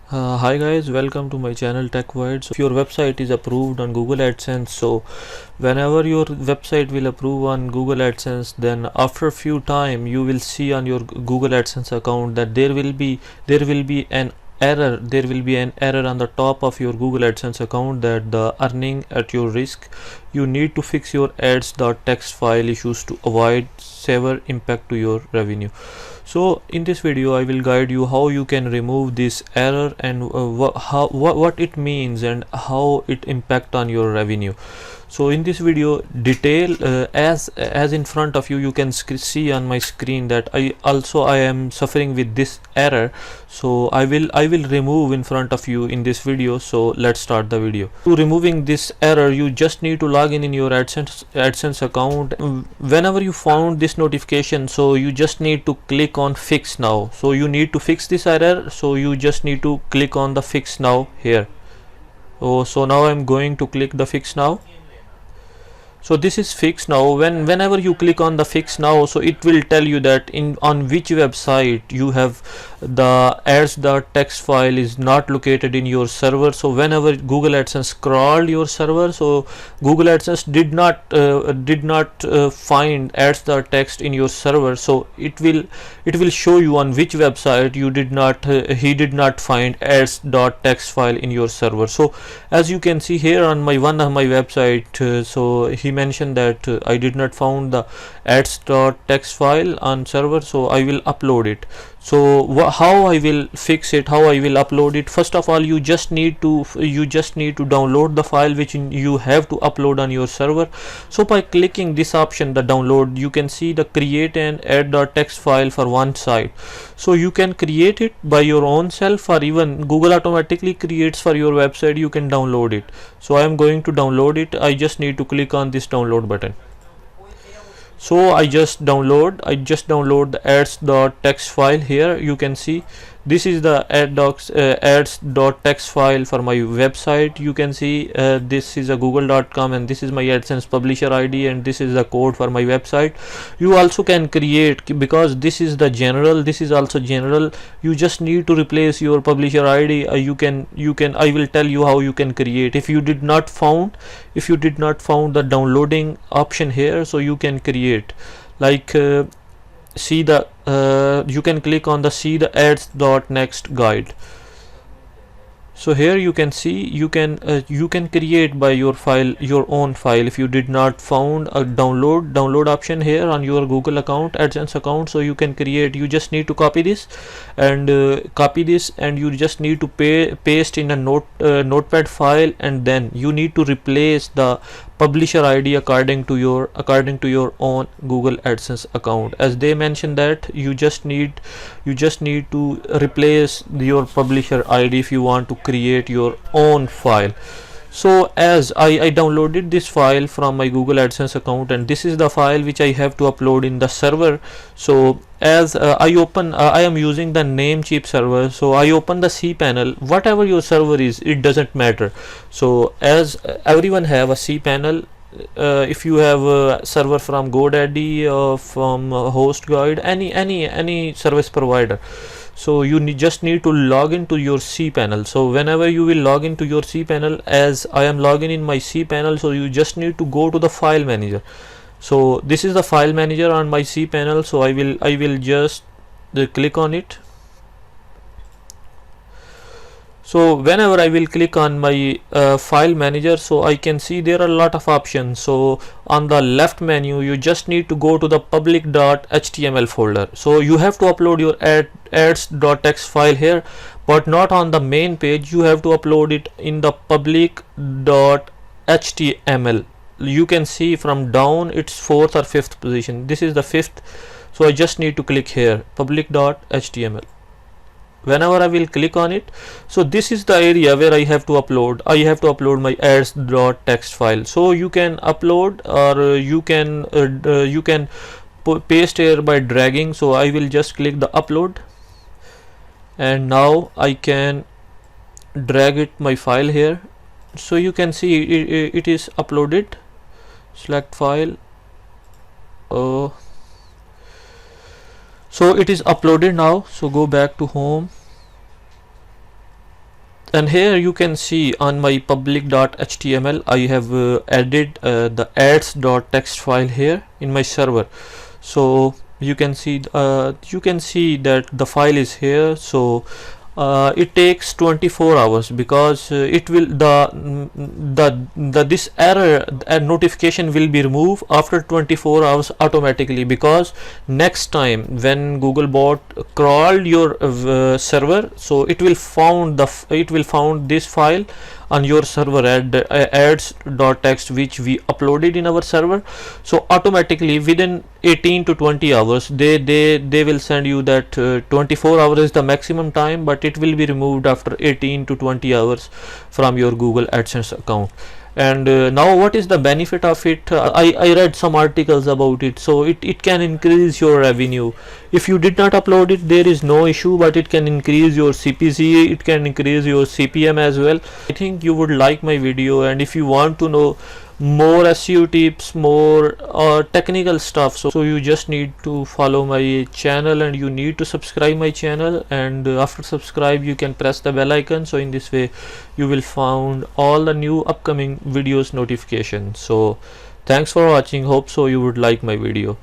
Hi guys, welcome to my channel TechWide. So if your website is approved on Google Adsense, so whenever your website will approve on Google Adsense, then after a few time you will see on your Google Adsense account that there will be an error on the top of your Google Adsense account that the earning at your risk. You need to fix your ads.txt file issues to avoid severe impact to your revenue. So in this video I will guide you how you can remove this error and what it means and how it impact on your revenue. So in this video detail, as in front of you can see on my screen that I am suffering with this error. So I will remove in front of you in this video. So let's start the video. To removing this error, you just need to log in your AdSense account. Whenever you found this notification, so you just need to click on fix now. So you need to fix this error, so you just need to click on the fix now here. So now I'm going to click the fix now. So this is fixed now. Whenever you click on the fix now, so it will tell you that on which website you have the ads.txt file is not located in your server. So whenever Google AdSense crawled your server, so Google AdSense did not find ads.txt in your server. So it will show you on which website he did not find ads.txt file in your server. So as you can see here on one of my website, so he mentioned that I did not found the ads.txt file on server, so I will upload it. So how I will fix it, how I will upload it? First of all, you just need to download the file which you have to upload on your server. So by clicking this option, the download, you can see the create an add.txt file for one site. So you can create it by your own self, or even Google automatically creates for your website. You can download it. So I am going to download it. I just need to click on this download button. So I just download the ads.txt file. Here you can see this is the ads.txt file for my website. You can see this is a google.com and this is my AdSense publisher ID and this is the code for my website. You also can create, because this is also general. You just need to replace your publisher ID. I will tell you how you can create. If you did not found the downloading option here, so you can create like you can click on the see the ads.next guide. So here you can see you can create by your own file. If you did not found a download option here on your Google account, AdSense account, so you can create. You just need to copy this and you just need to paste in a notepad file, and then you need to replace the publisher ID according to your own Google AdSense account. As they mentioned that you just need to replace your publisher ID if you want to create your own file. So as I downloaded this file from my Google AdSense account, and this is the file which I have to upload in the server. So as I am using the Namecheap server, so I open the cPanel. Whatever your server is, it doesn't matter. So as everyone have a cPanel, if you have a server from GoDaddy or from HostGuide, any service provider, so you just need to log into your cPanel. So whenever you will log into your cPanel, as I am logging in my cPanel, so you just need to go to the file manager. So this is the file manager on my cPanel. So I will just click on it. So whenever I will click on my file manager, so I can see there are a lot of options. So on the left menu, you just need to go to the public.html folder. So you have to upload your ads.txt file here, but not on the main page. You have to upload it in the public.html. You can see from down it's 4th or 5th position. This is the 5th. So I just need to click here, public.html. Whenever I will click on it, so this is the area where I have to upload my ads.txt file. So you can upload, or you can paste here by dragging. So I will just click the upload, and now I can drag my file here. So you can see it is uploaded. Select file. So it is uploaded now. So go back to home. And here you can see on my public.html I have added the ads.txt file here in my server. So you can see that the file is here. So it takes 24 hours because it will this error notification will be removed after 24 hours automatically, because next time when Google bot crawled your server, so it will found this file on your server at ads.txt which we uploaded in our server. So automatically within 18 to 20 hours they will send you that 24 hours is the maximum time, but it will be removed after 18 to 20 hours from your Google AdSense account. And now what is the benefit of it? I read some articles about it. So it can increase your revenue. If you did not upload it, there is no issue, but it can increase your CPC, it can increase your CPM as well. I think you would like my video, and if you want to know more SEO tips, more technical stuff, so you just need to follow my channel and you need to subscribe my channel, and after subscribe you can press the bell icon. So in this way you will find all the new upcoming videos notification. So thanks for watching, hope so you would like my video.